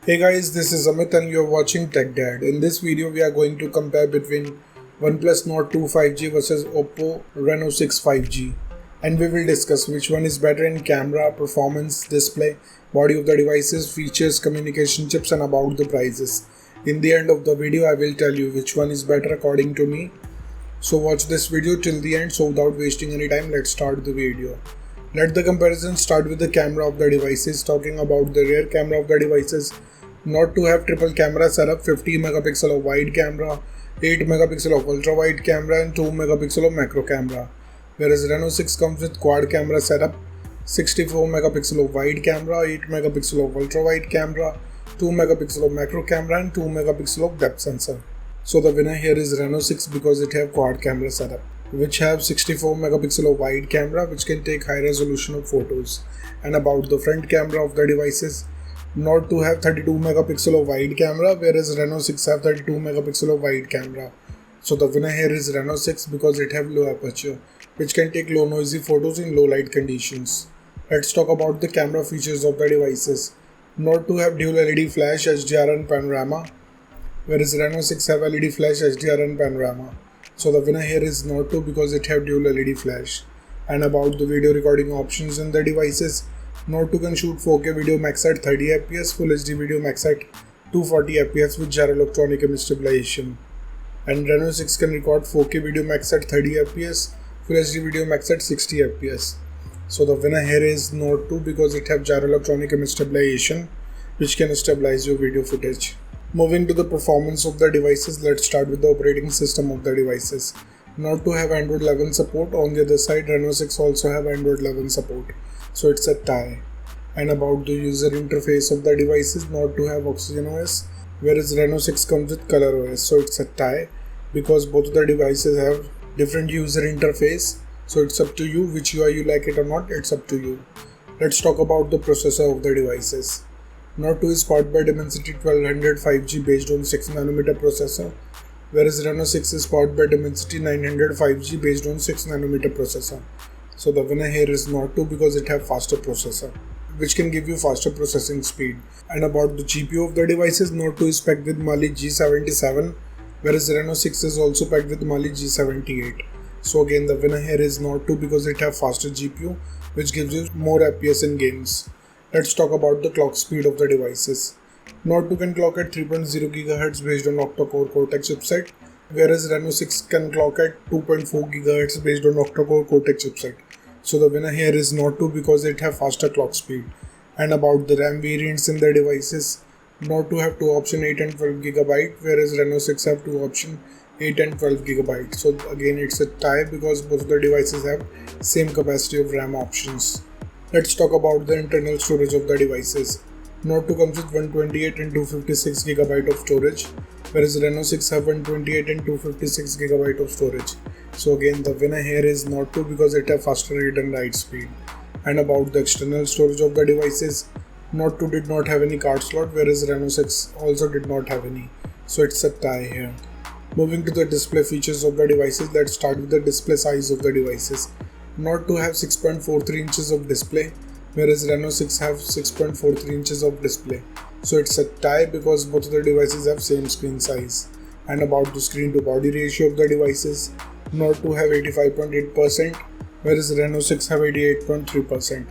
Hey guys, this is Amit and you're watching Tech Dad. In this video, we are going to compare between OnePlus Nord 2 5G versus Oppo Reno6 5G. And we will discuss which one is better in camera, performance, display, body of the devices, features, communication chips and about the prices. In the end of the video, I will tell you which one is better according to me. So watch this video till the end. So without wasting any time, let's start the video. Let the comparison start with the camera of the devices. Talking about the rear camera of the devices, not to have triple camera setup, 50 megapixel of wide camera, 8 megapixel of ultra wide camera and 2 megapixel of macro camera. Whereas Reno6 comes with quad camera setup, 64 megapixel of wide camera, 8 megapixel of ultra wide camera, 2 megapixel of macro camera and 2 megapixel of depth sensor. So the winner here is Reno6 because it have quad camera setup, which have 64 megapixel of wide camera which can take high resolution of photos. And about the front camera of the devices, not to have 32 megapixel of wide camera, whereas Reno6 have 32 megapixel of wide camera. So the winner here is Reno6 because it have low aperture, which can take low noisy photos in low light conditions. Let's talk about the camera features of the devices. Not to have dual LED flash, HDR and panorama, whereas Reno6 have LED flash, HDR and panorama. So the winner here is Nord 2 because it have dual LED flash. And about the video recording options in the devices, Nord 2 can shoot 4K video max at 30 fps, Full HD video max at 240 fps with gyro electronic image stabilization. And Reno6 can record 4K video max at 30 fps, Full HD video max at 60 fps. So the winner here is Nord 2 because it have gyro electronic image stabilization, which can stabilize your video footage. Moving to the performance of the devices, let's start with the operating system of the devices. Not to have Android 11 support, on the other side Reno6 also have Android 11 support, so it's a tie. And about the user interface of the devices, not to have Oxygen OS, whereas Reno6 comes with Color OS, so it's a tie because both of the devices have different user interface, so it's up to you which UI you like it or not, it's up to you. Let's talk about the processor of the devices. Nord 2 is powered by Dimensity 1200 5G based on 6nm processor, whereas Reno6 is powered by Dimensity 900 5G based on 6nm processor. So the winner here is Nord 2 because it have faster processor, which can give you faster processing speed. And about the GPU of the devices, Nord 2 is packed with Mali G77, whereas Reno6 is also packed with Mali G78. So again the winner here is Nord 2 because it have faster GPU, which gives you more FPS in games. Let's talk about the clock speed of the devices. Nord 2 can clock at 3.0 GHz based on octa-core Cortex chipset, whereas Reno6 can clock at 2.4 GHz based on octa-core Cortex chipset. So the winner here is Nord 2 because it have faster clock speed. And about the RAM variants in the devices, Nord 2 have two option 8 and 12 GB, whereas Reno6 have two option 8 and 12 GB. So again it's a tie because both the devices have same capacity of RAM options. Let's talk about the internal storage of the devices. Nord 2 comes with 128 and 256 GB of storage, whereas Reno6 have 128 and 256 GB of storage. So again the winner here is Nord 2 because it have faster read and write speed. And about the external storage of the devices, Nord 2 did not have any card slot, whereas Reno6 also did not have any. So it's a tie here. Moving to the display features of the devices, let's start with the display size of the devices. Nord 2 have 6.43 inches of display, whereas Reno6 have 6.43 inches of display. So it's a tie because both of the devices have same screen size. And about the screen to body ratio of the devices, Nord 2 have 85.8%, whereas Reno6 have 88.3%.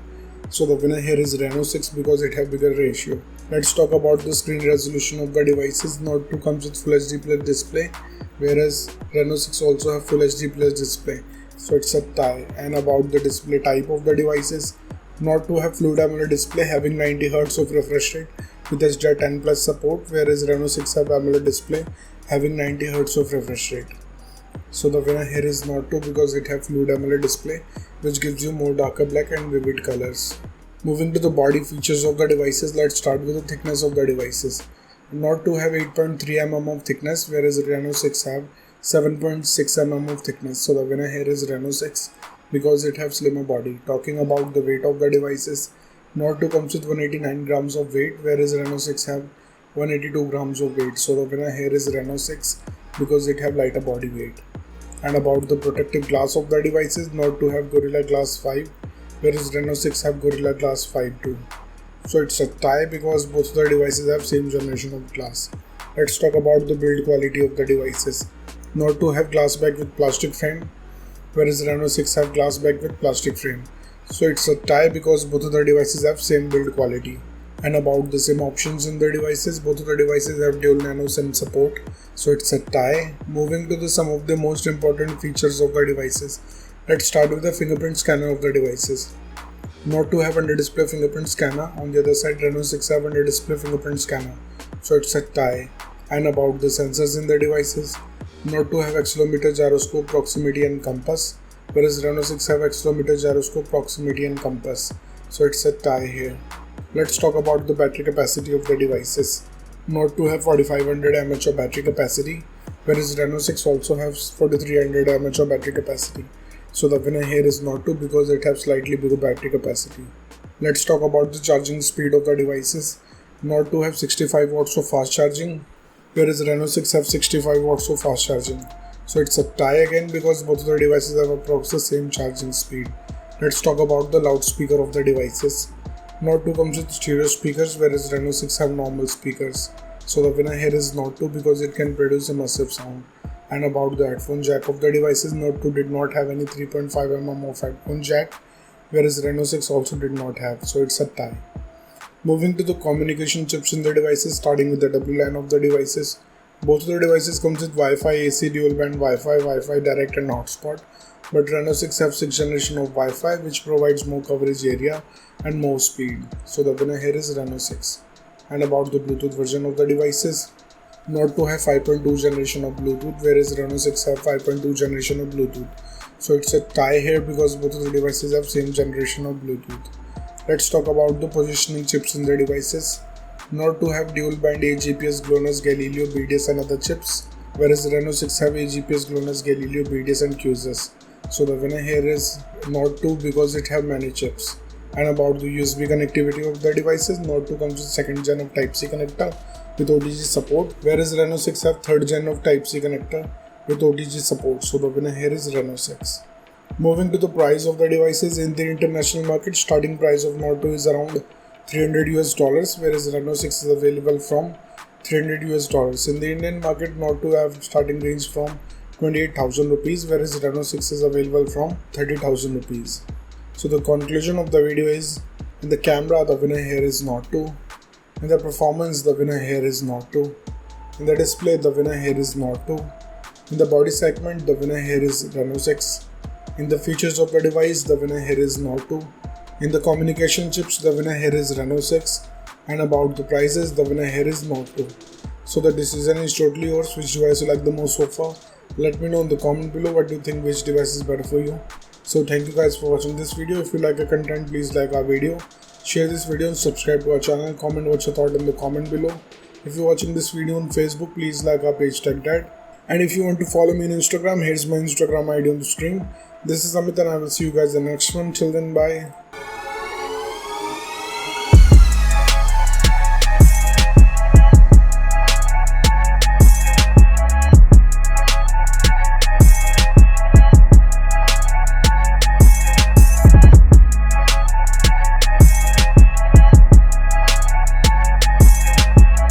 So the winner here is Reno6 because it have bigger ratio. Let's talk about the screen resolution of the devices. Nord 2 comes with Full HD Plus display, whereas Reno6 also have Full HD Plus display. So it's a tie. And about the display type of the devices, Nord 2 have Fluid AMOLED display having 90 Hz of refresh rate with HDR10 Plus support, whereas Reno6 have AMOLED display having 90 Hz of refresh rate. So the winner here is Nord 2 because it have Fluid AMOLED display, which gives you more darker black and vivid colors. Moving to the body features of the devices, let's start with the thickness of the devices. Nord 2 have 8.3 mm of thickness, whereas Reno6 have 7.6 mm of thickness. So the winner here is Reno6 because it have slimmer body. Talking about the weight of the devices, Nord 2 comes with 189 grams of weight, whereas Reno6 have 182 grams of weight. So the winner here is Reno6 because it have lighter body weight. And about the protective glass of the devices, Nord 2 have Gorilla Glass 5, whereas Reno6 have Gorilla Glass 5 too. So it's a tie because both the devices have same generation of glass. Let's talk about the build quality of the devices. Nord 2 have glass back with plastic frame, whereas Reno 6 have glass back with plastic frame. So it's a tie because both of the devices have same build quality. And about the SIM options in the devices, both of the devices have dual nano SIM support. So it's a tie. Moving to some of the most important features of the devices. Let's start with the fingerprint scanner of the devices. Nord 2 have under display fingerprint scanner. On the other side, Reno 6 have under display fingerprint scanner. So it's a tie. And about the sensors in the devices, Nord 2 have accelerometer, gyroscope, proximity and compass, whereas Reno 6 have accelerometer, gyroscope, proximity and compass. So it's a tie here. Let's talk about the battery capacity of the devices. Nord 2 have 4500 mAh of battery capacity, whereas Reno 6 also has 4300 mAh of battery capacity. So the winner here is Nord 2 because it has slightly bigger battery capacity. Let's talk about the charging speed of the devices. Nord 2 have 65 watts of fast charging, whereas Reno 6 have 65 watts of fast charging. So it's a tie again because both of the devices have approximately the same charging speed. Let's talk about the loudspeaker of the devices. Nord 2 comes with stereo speakers, whereas Reno 6 have normal speakers. So the winner here is Nord 2 because it can produce a massive sound. And about the headphone jack of the devices, Nord 2 did not have any 3.5mm of headphone jack, whereas Reno 6 also did not have. So it's a tie. Moving to the communication chips in the devices, starting with the W line of the devices. Both of the devices comes with Wi-Fi, AC, dual band Wi-Fi, Wi-Fi direct and hotspot. But Reno 6 have 6th generation of Wi-Fi, which provides more coverage area and more speed. So the winner here is Reno 6. And about the Bluetooth version of the devices, Nord 2 have 5.2 generation of Bluetooth, whereas Reno 6 have 5.2 generation of Bluetooth. So it's a tie here because both of the devices have same generation of Bluetooth. Let's talk about the positioning chips in the devices. Nord 2 have dual band AGPS, GLONASS, Galileo, BDS and other chips, whereas Reno 6 have AGPS, GLONASS, Galileo, BDS and QSS. So the winner here is Nord 2 because it have many chips. And about the USB connectivity of the devices, Nord 2 comes with 2nd gen of Type-C connector with OTG support, whereas Reno 6 have 3rd gen of Type-C connector with OTG support. So the winner here is Reno 6. Moving to the price of the devices, in the international market, starting price of Nord 2 is around $300, whereas Reno 6 is available from $300. In the Indian market, Nord 2 have starting range from 28,000 rupees, whereas Reno 6 is available from 30,000 rupees. So the conclusion of the video is, in the camera, the winner here is Nord 2. In the performance, the winner here is Nord 2. In the display, the winner here is Nord 2. In the body segment, the winner here is Reno 6. In the features of the device, the winner here is Nord 2. In the communication chips, the winner here is Reno 6. And about the prices, the winner here is Nord 2. So the decision is totally yours. Which device you like the most so far? Let me know in the comment below what do you think, which device is better for you. So thank you guys for watching this video. If you like our content, please like our video, share this video and subscribe to our channel. Comment what your thought in the comment below. If you're watching this video on Facebook, please like our page TechDad. And if you want to follow me on Instagram, here's my Instagram ID on the screen. This is Amit and I will see you guys in the next one. Till then, bye.